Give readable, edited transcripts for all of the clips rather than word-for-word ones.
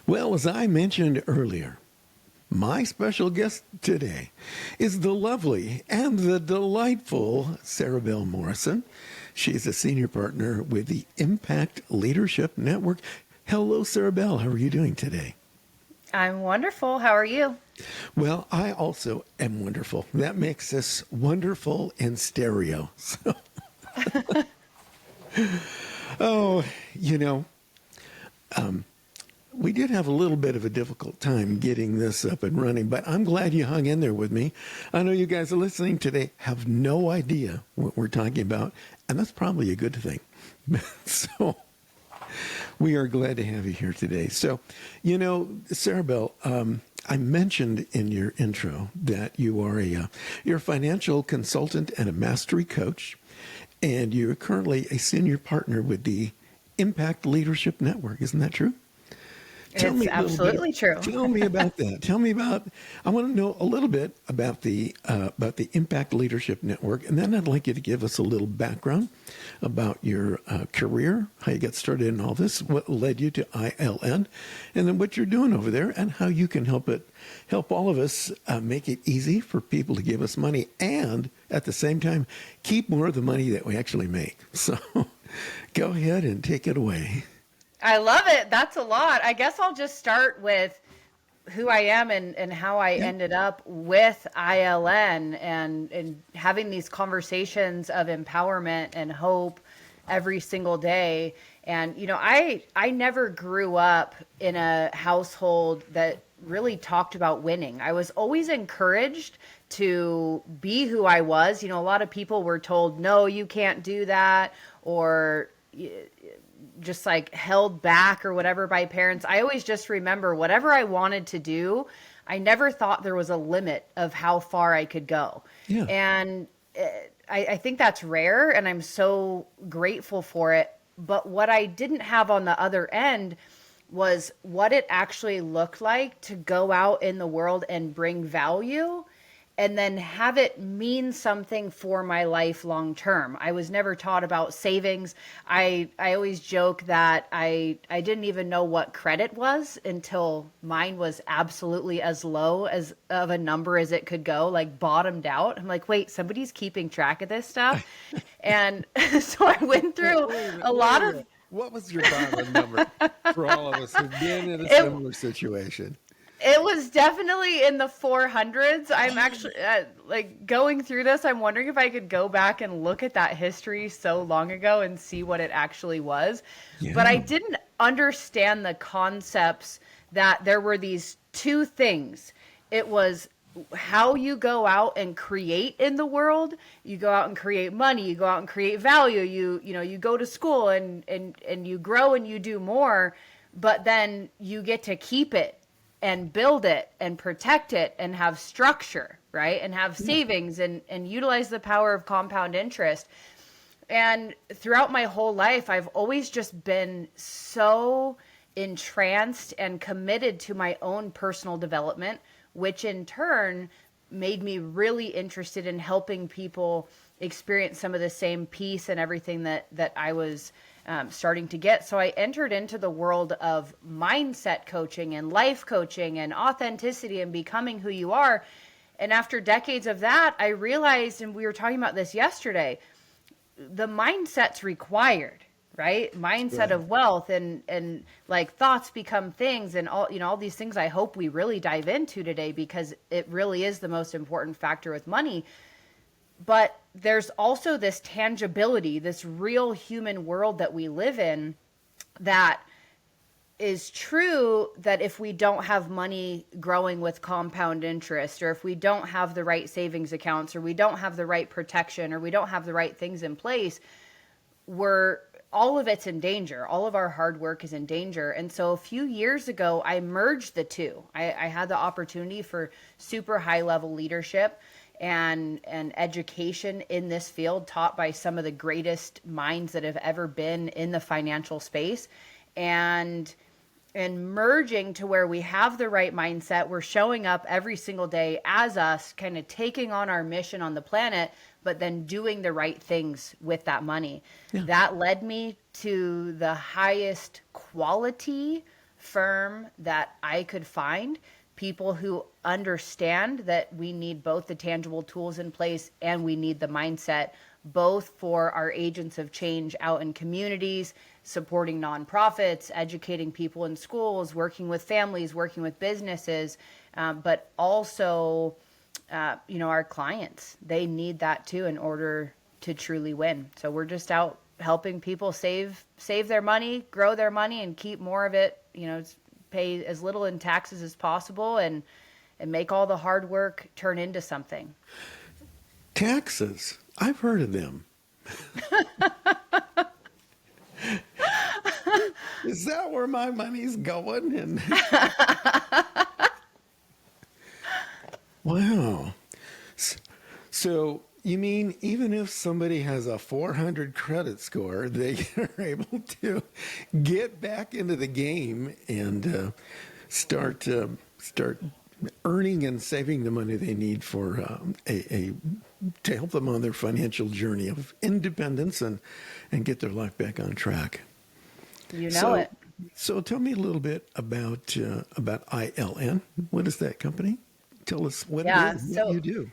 Well, as I mentioned earlier, my special guest today is the lovely and the delightful Sarabell Morrison. She's a senior partner with the Impact Leadership Network. Hello, Sarabell. How are you doing today? I'm wonderful. How are you? Well, I also am wonderful. That makes us wonderful in stereo. So, oh, you know, we did have a little bit of a difficult time getting this up and running, but I'm glad you hung in there with me. I know you guys are listening today have no idea what we're talking about, and that's probably a good thing. So we are glad to have you here today. So, you know, Sarabell, I mentioned in your intro that you are you're a financial consultant and a mastery coach, and you're currently a senior partner with the Impact Leadership Network. Isn't that true? It's absolutely true. Tell me about that. I want to know a little bit about the Impact Leadership Network, and then I'd like you to give us a little background about your career, how you got started in all this, what led you to ILN, and then what you're doing over there, and how you can help all of us make it easy for people to give us money, and at the same time keep more of the money that we actually make. So, go ahead and take it away. I love it. That's a lot. I guess I'll just start with who I am and how I ended up with ILN and having these conversations of empowerment and hope every single day. And, you know, I never grew up in a household that really talked about winning. I was always encouraged to be who I was. You know, a lot of people were told, no, you can't do that, or just like held back or whatever by parents. I always just remember whatever I wanted to do, I never thought there was a limit of how far I could go. Yeah. And I think that's rare, and I'm so grateful for it. But what I didn't have on the other end was what it actually looked like to go out in the world and bring value and then have it mean something for my life long term. I was never taught about savings. I always joke that I didn't even know what credit was until mine was absolutely as low as of a number as it could go, like bottomed out. I'm like, wait, somebody's keeping track of this stuff. And so I went through a lot of... What was your bottom number for all of us who've been in a similar situation? It was definitely in the 400s. I'm actually like going through this. I'm wondering if I could go back and look at that history so long ago and see what it actually was. Yeah. But I didn't understand the concepts that there were these two things. It was how you go out and create in the world. You go out and create money. You go out and create value. You go to school and you grow and you do more, but then you get to keep it and build it and protect it and have structure, right? And have savings and utilize the power of compound interest. And throughout my whole life, I've always just been so entranced and committed to my own personal development, which in turn made me really interested in helping people experience some of the same peace and everything that I was starting to get. So I entered into the world of mindset coaching and life coaching and authenticity and becoming who you are. And after decades of that, I realized, and we were talking about this yesterday, the mindset's required, right? Mindset of wealth and like thoughts become things and all these things I hope we really dive into today, because it really is the most important factor with money. But there's also this tangibility, this real human world that we live in that is true, that if we don't have money growing with compound interest, or if we don't have the right savings accounts, or we don't have the right protection, or we don't have the right things in place, all of it's in danger. All of our hard work is in danger. And so a few years ago, I merged the two. I had the opportunity for super high level leadership and education in this field, taught by some of the greatest minds that have ever been in the financial space, and merging to where we have the right mindset. We're showing up every single day as us, kind of taking on our mission on the planet, but then doing the right things with that money. Yeah. That led me to the highest quality firm that I could find, people who understand that we need both the tangible tools in place and we need the mindset, both for our agents of change out in communities, supporting nonprofits, educating people in schools, working with families, working with businesses, but also, our clients. They need that too in order to truly win. So we're just out helping people save their money, grow their money, and keep more of it, pay as little in taxes as possible, and make all the hard work turn into something. Taxes. I've heard of them. Is that where my money's going? And wow. So you mean even if somebody has a 400 credit score, they are able to get back into the game and start earning and saving the money they need for to help them on their financial journey of independence and get their life back on track. It. So tell me a little bit about ILN. What is that company? Tell us what it is, what you do.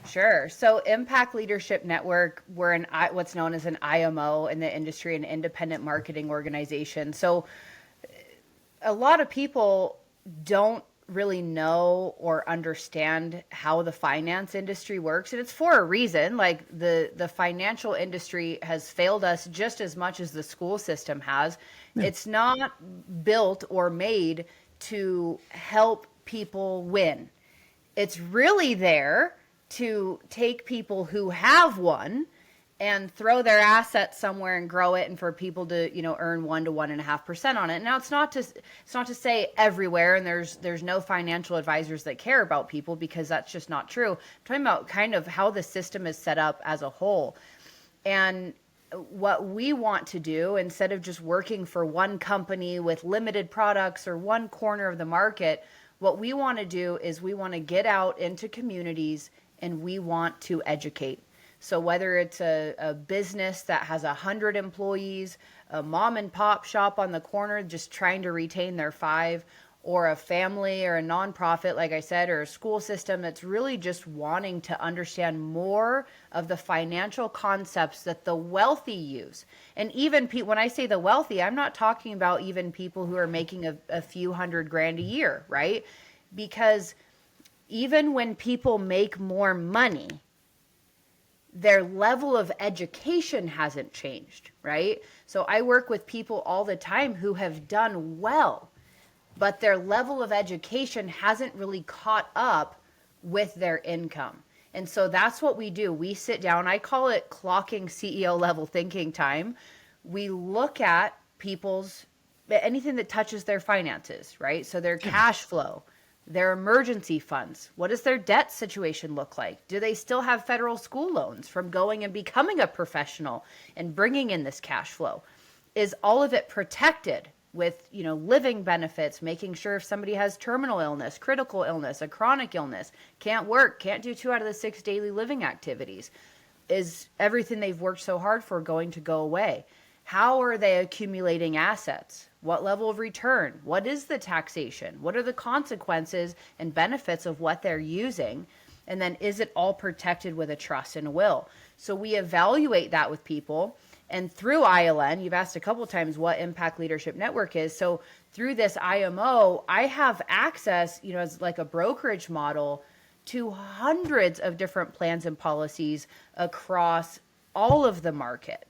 Sure. So Impact Leadership Network, we're what's known as an IMO in the industry, an independent marketing organization. So a lot of people don't really know or understand how the finance industry works, and it's for a reason. Like the financial industry has failed us just as much as the school system has. Yeah. It's not built or made to help people win. It's really there to take people who have won and throw their assets somewhere and grow it, and for people to, earn 1 to 1.5% on it. Now, it's not to say everywhere, and there's no financial advisors that care about people, because that's just not true. I'm talking about kind of how the system is set up as a whole. And what we want to do, instead of just working for one company with limited products or one corner of the market, what we want to do is we want to get out into communities and we want to educate. So whether it's a business that has 100 employees, a mom and pop shop on the corner just trying to retain their 5, or a family or a nonprofit, like I said, or a school system that's really just wanting to understand more of the financial concepts that the wealthy use. And even when I say the wealthy, I'm not talking about even people who are making a few $100,000 a year, right? Because even when people make more money, their level of education hasn't changed, right? So I work with people all the time who have done well, but their level of education hasn't really caught up with their income. And so that's what we do. We sit down, I call it clocking CEO level thinking time. We look at anything that touches their finances, right? So their cash flow, their emergency funds. What does their debt situation look like? Do they still have federal school loans from going and becoming a professional and bringing in this cash flow? Is all of it protected with, living benefits, making sure if somebody has terminal illness, critical illness, a chronic illness, can't work, can't do 2 out of the 6 daily living activities, is everything they've worked so hard for going to go away? How are they accumulating assets? What level of return? What is the taxation? What are the consequences and benefits of what they're using? And then is it all protected with a trust and a will? So we evaluate that with people. And through ILN, you've asked a couple of times what Impact Leadership Network is. So through this IMO, I have access, as like a brokerage model, to hundreds of different plans and policies across all of the market.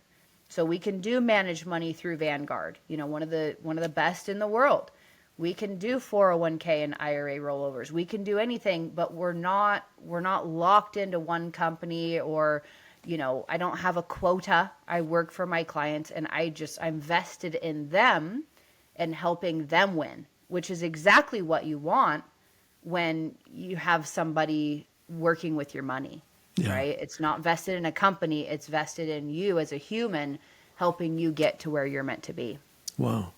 So we can do managed money through Vanguard, one of the best in the world. We can do 401k and IRA rollovers. We can do anything, but we're not locked into one company, or I don't have a quota. I work for my clients, and I'm vested in them and helping them win, which is exactly what you want when you have somebody working with your money. Yeah. Right? It's not vested in a company. It's vested in you as a human, helping you get to where you're meant to be. Wow.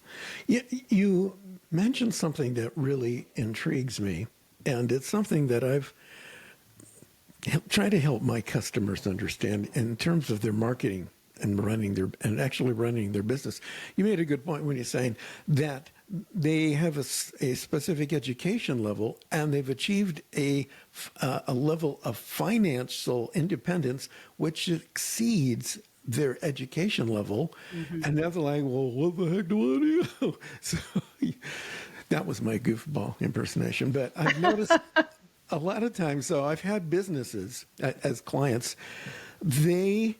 You mentioned something that really intrigues me, and it's something that I've tried to help my customers understand in terms of their marketing and actually running their business. You made a good point when you're saying that they have a specific education level, and they've achieved a level of financial independence which exceeds their education level. And now they're like, well, what the heck do I do? So that was my goofball impersonation. But I've noticed a lot of times, so I've had businesses as clients, they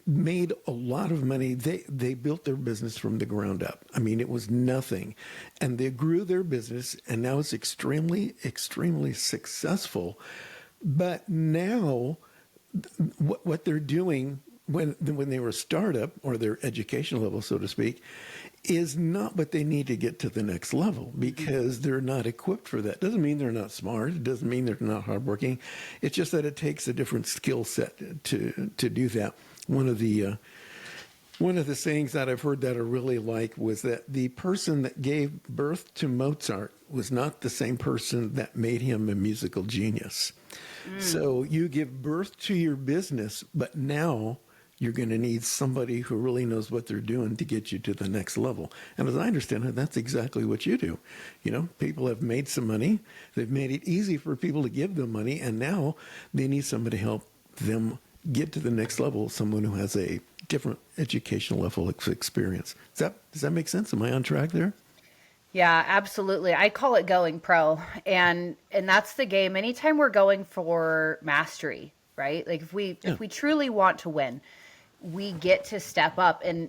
made a lot of money. They built their business from the ground up. I mean, it was nothing. And they grew their business, and now it's extremely, extremely successful. But now what they're doing when they were a startup, or their education level, so to speak, is not what they need to get to the next level, because they're not equipped for that. Doesn't mean they're not smart. It doesn't mean they're not hardworking. It's just that it takes a different skill set to do that. One of the sayings that I've heard that I really like was that the person that gave birth to Mozart was not the same person that made him a musical genius. So you give birth to your business, but now you're going to need somebody who really knows what they're doing to get you to the next level. And as I understand it, that's exactly what you do. You know, people have made some money. They've made it easy for people to give them money, and now they need somebody to help them get to the next level, someone who has a different educational level of experience. Does that make sense? Am I on track there? Yeah, absolutely. I call it going pro. And that's the game. Anytime we're going for mastery, right? Like if we truly want to win, we get to step up. And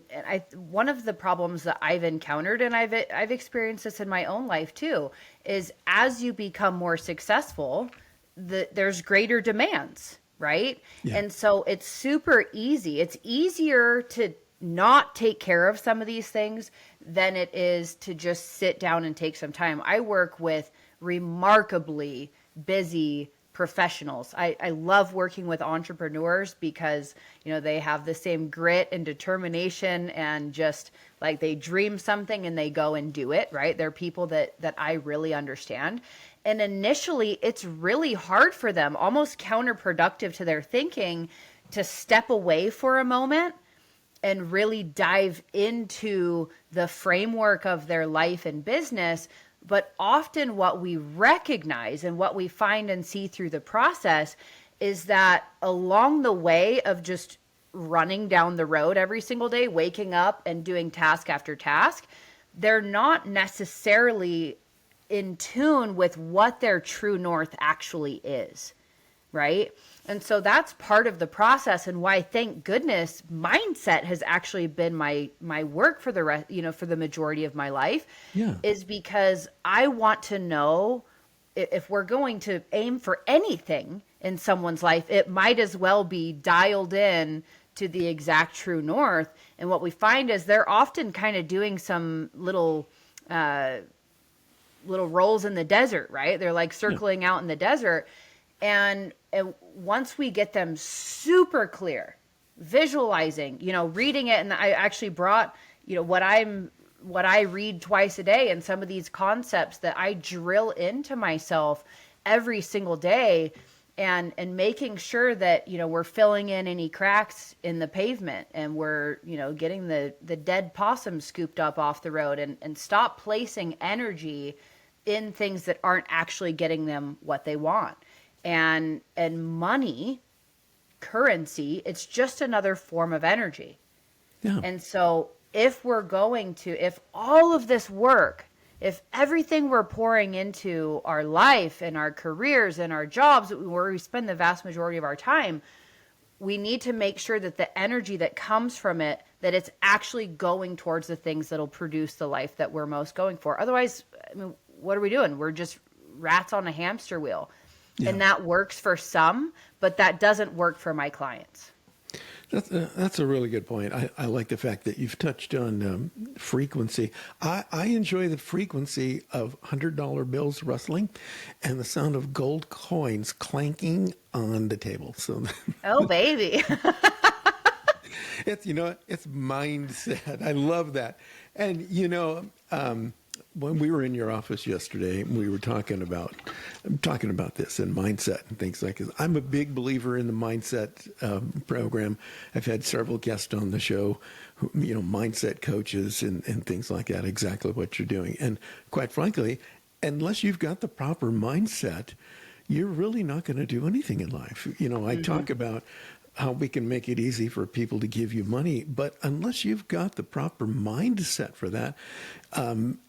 one of the problems that I've encountered, and I've experienced this in my own life too, is as you become more successful, there's greater demands, right? Yeah. And so it's super easy. It's easier to not take care of some of these things than it is to just sit down and take some time. I work with remarkably busy professionals. I love working with entrepreneurs because, you know, they have the same grit and determination, and just like they dream something and they go and do it, right? They're people that I really understand. And initially it's really hard for them, almost counterproductive to their thinking, to step away for a moment and really dive into the framework of their life and business. But often what we recognize and what we find and see through the process is that along the way of just running down the road every single day, waking up and doing task after task, they're not necessarily in tune with what their true north actually is, right? And so that's part of the process, and why, thank goodness, mindset has actually been my work for the rest, for the majority of my life. Yeah. Is because I want to know, if we're going to aim for anything in someone's life, it might as well be dialed in to the exact true north. And what we find is they're often kind of doing some little rolls in the desert, right? They're like circling out in the desert. And once we get them super clear, visualizing, reading it, and I actually brought, what I read twice a day, and some of these concepts that I drill into myself every single day, and making sure that, we're filling in any cracks in the pavement, and we're, getting the dead possum scooped up off the road, and stop placing energy in things that aren't actually getting them what they want. And money, currency, it's just another form of energy. Yeah. And so if all of this work, if everything we're pouring into our life and our careers and our jobs, where we spend the vast majority of our time, we need to make sure that the energy that comes from it, that it's actually going towards the things that'll produce the life that we're most going for. Otherwise, what are we doing? We're just rats on a hamster wheel. Yeah. And that works for some, but that doesn't work for my clients. That's a really good point. I like the fact that you've touched on frequency. I enjoy the frequency of $100 bills rustling and the sound of gold coins clanking on the table. So, oh, baby. It's mindset. I love that. And, when we were in your office yesterday, we were talking about this and mindset and things like this. I'm a big believer in the mindset program. I've had several guests on the show, mindset coaches and things like that, exactly what you're doing. And quite frankly, unless you've got the proper mindset, you're really not going to do anything in life. I talk about how we can make it easy for people to give you money, but unless you've got the proper mindset for that,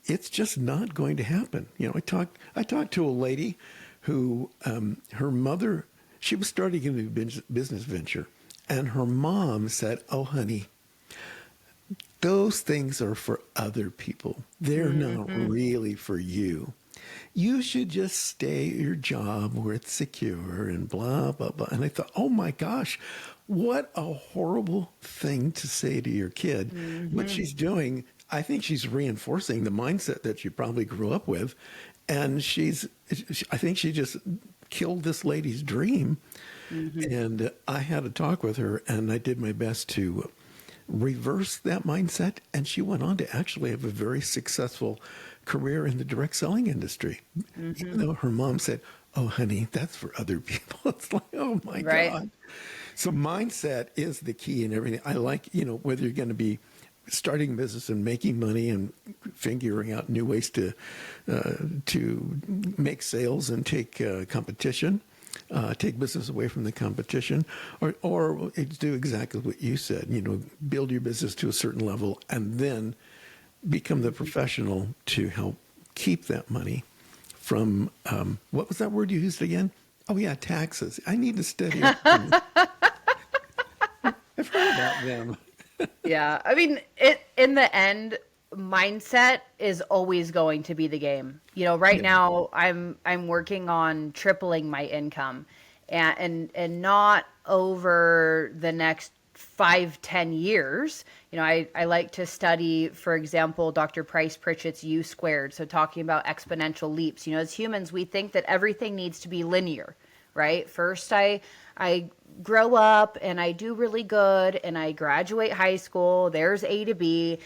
it's just not going to happen. I talked to a lady who, her mother, she was starting a new business venture, and her mom said, "Oh, honey, those things are for other people. They're not really for you. You should just stay at your job where it's secure," and blah, blah, blah. And I thought, oh my gosh, what a horrible thing to say to your kid. What she's doing, I think she's reinforcing the mindset that she probably grew up with. And I think she just killed this lady's dream. And I had a talk with her, and I did my best to reverse that mindset. And she went on to actually have a very successful career in the direct selling industry, even though her mom said, "Oh, honey, that's for other people." It's like, oh my God. So mindset is the key in everything. I like, whether you're going to be starting a business and making money and figuring out new ways to make sales and take competition, take business away from the competition, or do exactly what you said, build your business to a certain level and then become the professional to help keep that money from, what was that word you used again? Oh yeah, taxes. I need to study up. I've heard about them. Yeah. I mean, in the end, mindset is always going to be the game. Right now I'm working on tripling my income and not over the next 5-10 years. I like to study, for example, Dr. Price Pritchett's U squared. So talking about exponential leaps, as humans, we think that everything needs to be linear, right? First, I grow up and I do really good and I graduate high school. There's A to B,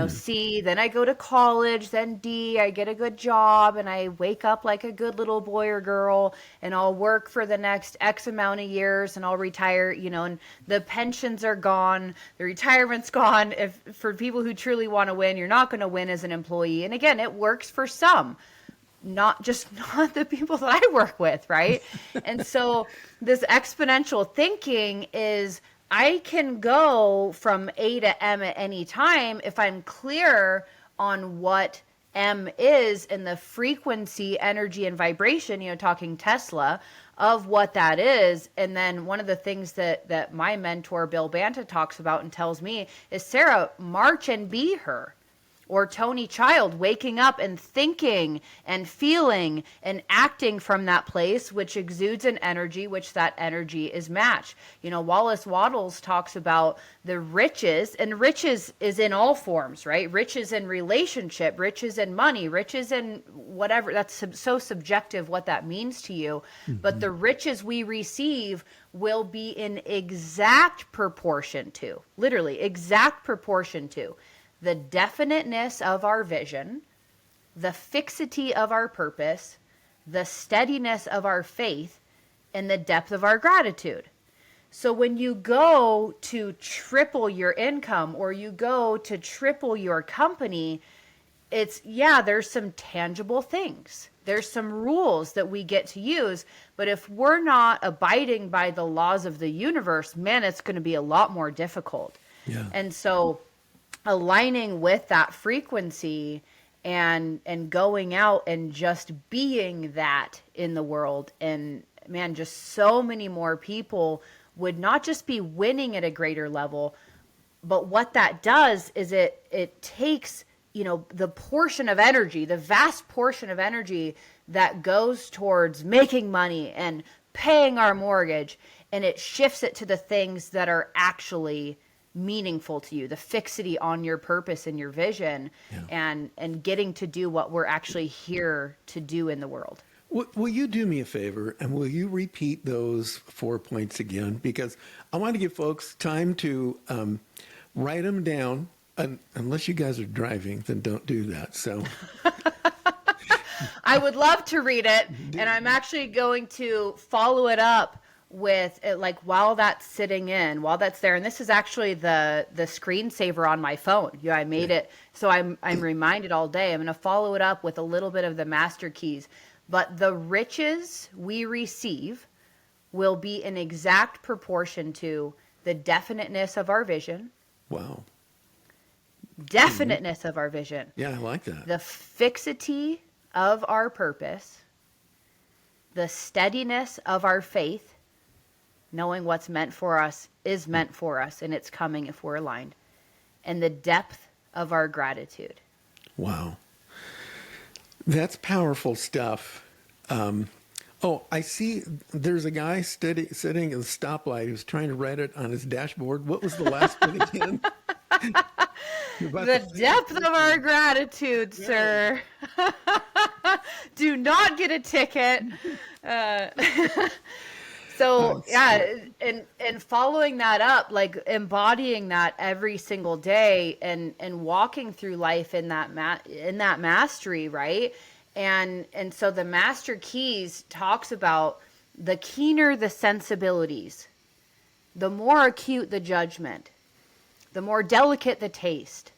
C, then I go to college, then D, I get a good job and I wake up like a good little boy or girl and I'll work for the next X amount of years and I'll retire, and the pensions are gone, the retirement's gone. If for people who truly want to win, you're not going to win as an employee. And again, it works for some. Not the people that I work with, right? And so this exponential thinking is I can go from A to M at any time if I'm clear on what M is and the frequency, energy, and vibration, talking Tesla, of what that is. And then one of the things that my mentor, Bill Banta, talks about and tells me is, Sarah, march and be her. Or Tony Child, waking up and thinking and feeling and acting from that place, which exudes an energy, which that energy is matched. Wallace Wattles talks about the riches, and riches is in all forms, right? Riches in relationship, riches in money, riches in whatever. That's so subjective what that means to you. But the riches we receive will be in exact proportion to, literally exact proportion to, the definiteness of our vision, the fixity of our purpose, the steadiness of our faith, and the depth of our gratitude. So when you go to triple your income or you go to triple your company, there's some tangible things. There's some rules that we get to use. But if we're not abiding by the laws of the universe, man, it's going to be a lot more difficult. Yeah. And so aligning with that frequency and going out and just being that in the world. And man, just so many more people would not just be winning at a greater level, but what that does is it takes, the portion of energy, the vast portion of energy that goes towards making money and paying our mortgage, and it shifts it to the things that are actually meaningful to you, the fixity on your purpose and your vision, and getting to do what we're actually here to do in the world. Will you do me a favor and will you repeat those 4 points again? Because I want to give folks time to write them down Unless you guys are driving, then don't do that. So I would love to read it, and I'm actually going to follow it up with it, like while that's sitting in, while that's there. And this is actually the screensaver on my phone. Yeah, I made it so I'm reminded all day. I'm going to follow it up with a little bit of the master keys. But the riches we receive will be in exact proportion to the definiteness of our vision. wow. Definiteness of our vision. Yeah, I like that. The fixity of our purpose, the steadiness of our faith, knowing what's meant for us is meant for us and it's coming if we're aligned, and the depth of our gratitude. Wow. That's powerful stuff. Oh, I see there's a guy sitting at the stoplight who's trying to write it on his dashboard. What was the last bit again? The depth of our gratitude, sir. Do not get a ticket. So yeah, and following that up, like embodying that every single day, and walking through life in that mastery, right? And so the master keys talks about the keener the sensibilities, the more acute the judgment, the more delicate the taste,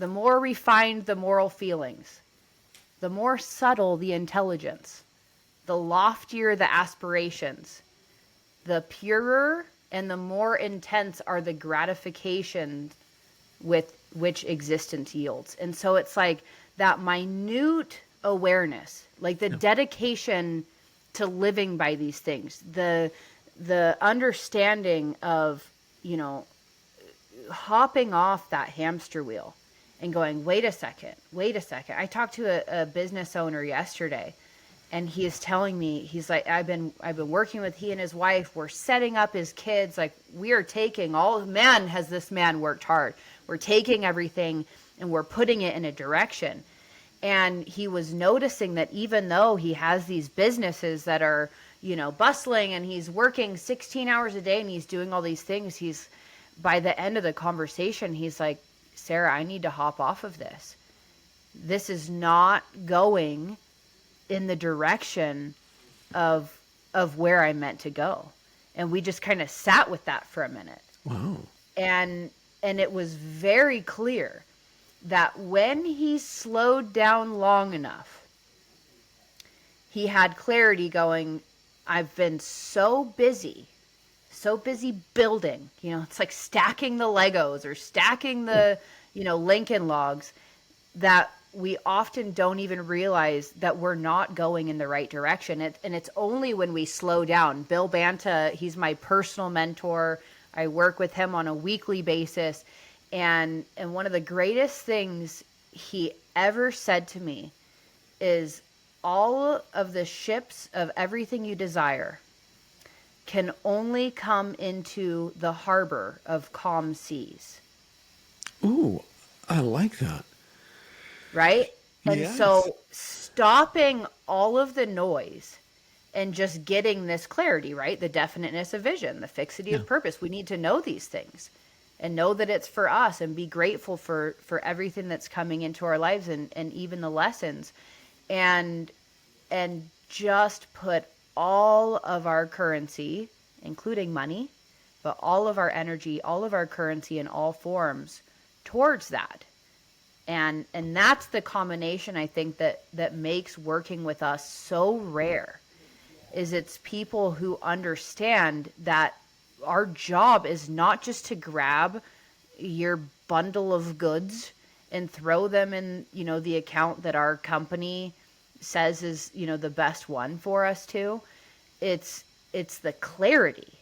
the more refined the moral feelings, the more subtle the intelligence, the loftier the aspirations, the purer and the more intense are the gratifications with which existence yields. And so it's like that minute awareness, like the dedication to living by these things, the understanding of, hopping off that hamster wheel and going, wait a second. I talked to a business owner yesterday, and he is telling me, he's like, I've been working with he and his wife. We're setting up his kids. Like, we are taking has this man worked hard. We're taking everything and we're putting it in a direction. And he was noticing that even though he has these businesses that are, bustling, and he's working 16 hours a day and he's doing all these things, by the end of the conversation, he's like, Sarah, I need to hop off of this. This is not going in the direction of where I meant to go. And we just kind of sat with that for a minute. Wow. And it was very clear that when he slowed down long enough, he had clarity going, I've been so busy building, it's like stacking the Legos or stacking the, Lincoln logs, that we often don't even realize that we're not going in the right direction. And it's only when we slow down. Bill Banta, he's my personal mentor. I work with him on a weekly basis. And one of the greatest things he ever said to me is, all of the ships of everything you desire can only come into the harbor of calm seas. Ooh, I like that. Right? And Yes. so stopping all of the noise and just getting this clarity, right? The definiteness of vision, the fixity of purpose. We need to know these things and know that it's for us, and be grateful for everything that's coming into our lives, and even the lessons, and just put all of our currency, including money, but all of our energy, all of our currency in all forms towards that. And that's the combination, I think, that makes working with us so rare, is it's people who understand that our job is not just to grab your bundle of goods and throw them in, the account that our company says is, the best one for us to. It's the clarity.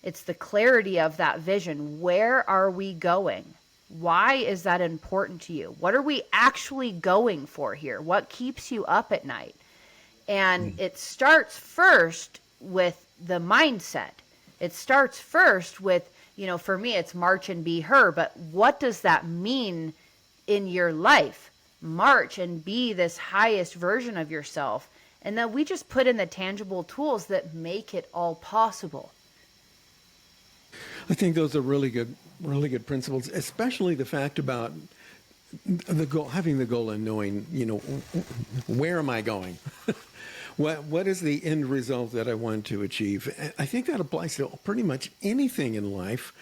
It's the clarity of that vision. Where are we going? Why is that important to you? What are we actually going for here? What keeps you up at night? And it starts first with the mindset. It starts first with, for me, it's march and be her. But what does that mean in your life? March and be this highest version of yourself. And then we just put in the tangible tools that make it all possible. I think those are really good really good principles, especially the fact about the goal, having the goal and knowing, where am I going? What is the end result that I want to achieve? I think that applies to pretty much anything in life,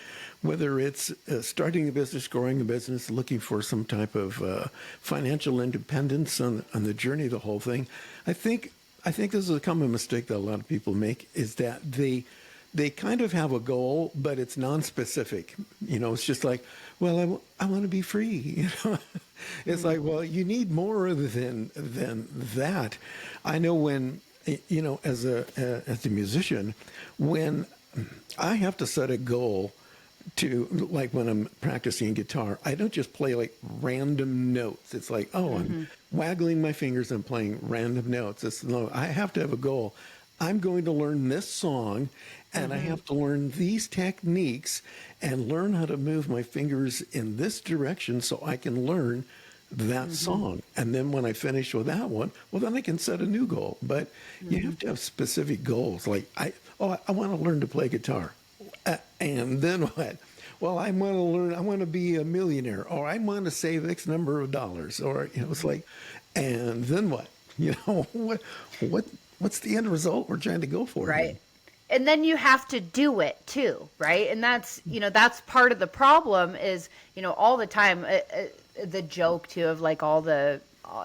whether it's starting a business, growing a business, looking for some type of financial independence on the journey of the whole thing. I think this is a common mistake that a lot of people make, is that they kind of have a goal, but it's non-specific. It's just like, well, I want to be free. It's like, well, you need more than that. I know when, as a musician, when I have to set a goal to, like when I'm practicing guitar, I don't just play like random notes. It's like, oh, I'm waggling my fingers and playing random notes. No, I have to have a goal. I'm going to learn this song, and I have to learn these techniques and learn how to move my fingers in this direction so I can learn that song. And then when I finish with that one, well, then I can set a new goal. But you have to have specific goals. Like, I want to learn to play guitar. And then what? Well, I want to be a millionaire, or I want to save X number of dollars, or, it's like, and then what? What's the end result we're trying to go for? Right. Here? And then you have to do it too, right? And that's part of the problem is, all the time, the joke too of like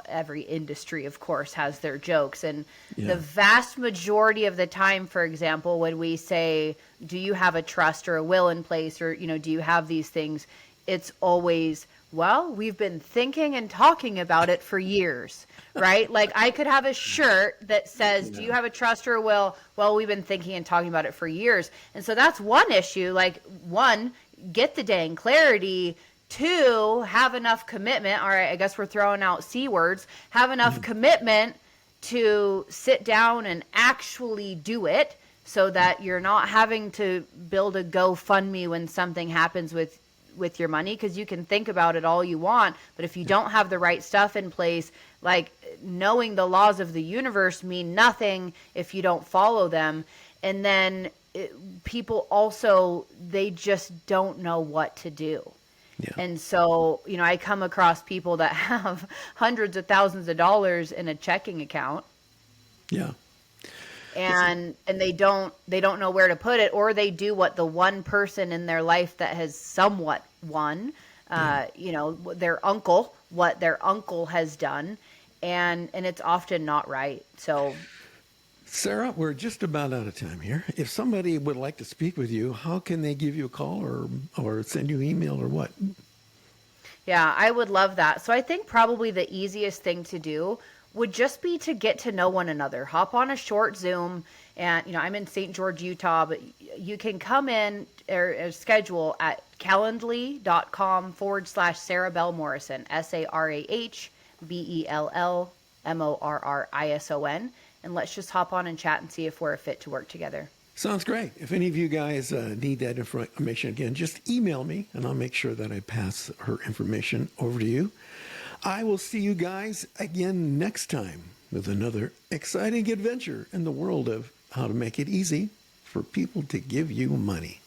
every industry, of course, has their jokes. And the vast majority of the time, for example, when we say, do you have a trust or a will in place, or, do you have these things? It's always, well, we've been thinking and talking about it for years, right? Like I could have a shirt that says, do you have a trust or a will? Well, we've been thinking and talking about it for years. And so that's one issue. Like, one, get the dang clarity. Two, have enough commitment. All right, I guess we're throwing out C words. Have enough commitment to sit down and actually do it, so that you're not having to build a GoFundMe when something happens with your money, because you can think about it all you want, but if you don't have the right stuff in place, like knowing the laws of the universe mean nothing if you don't follow them. And then people also, they just don't know what to do. Yeah. And so, I come across people that have hundreds of thousands of dollars in a checking account. Yeah. And they don't know where to put it, or they do what the one person in their life that has somewhat won, what their uncle has done, and it's often not right. So, Sarah, we're just about out of time here. If somebody would like to speak with you, how can they give you a call or send you an email or what? Yeah, I would love that. So I think probably the easiest thing to do would just be to get to know one another. Hop on a short Zoom, and I'm in St. George, Utah, but you can come in or schedule at calendly.com/Sarabell Morrison, SarabellMorrison, and let's just hop on and chat and see if we're a fit to work together. Sounds great. If any of you guys need that information again, just email me and I'll make sure that I pass her information over to you. I will see you guys again next time with another exciting adventure in the world of how to make it easy for people to give you money.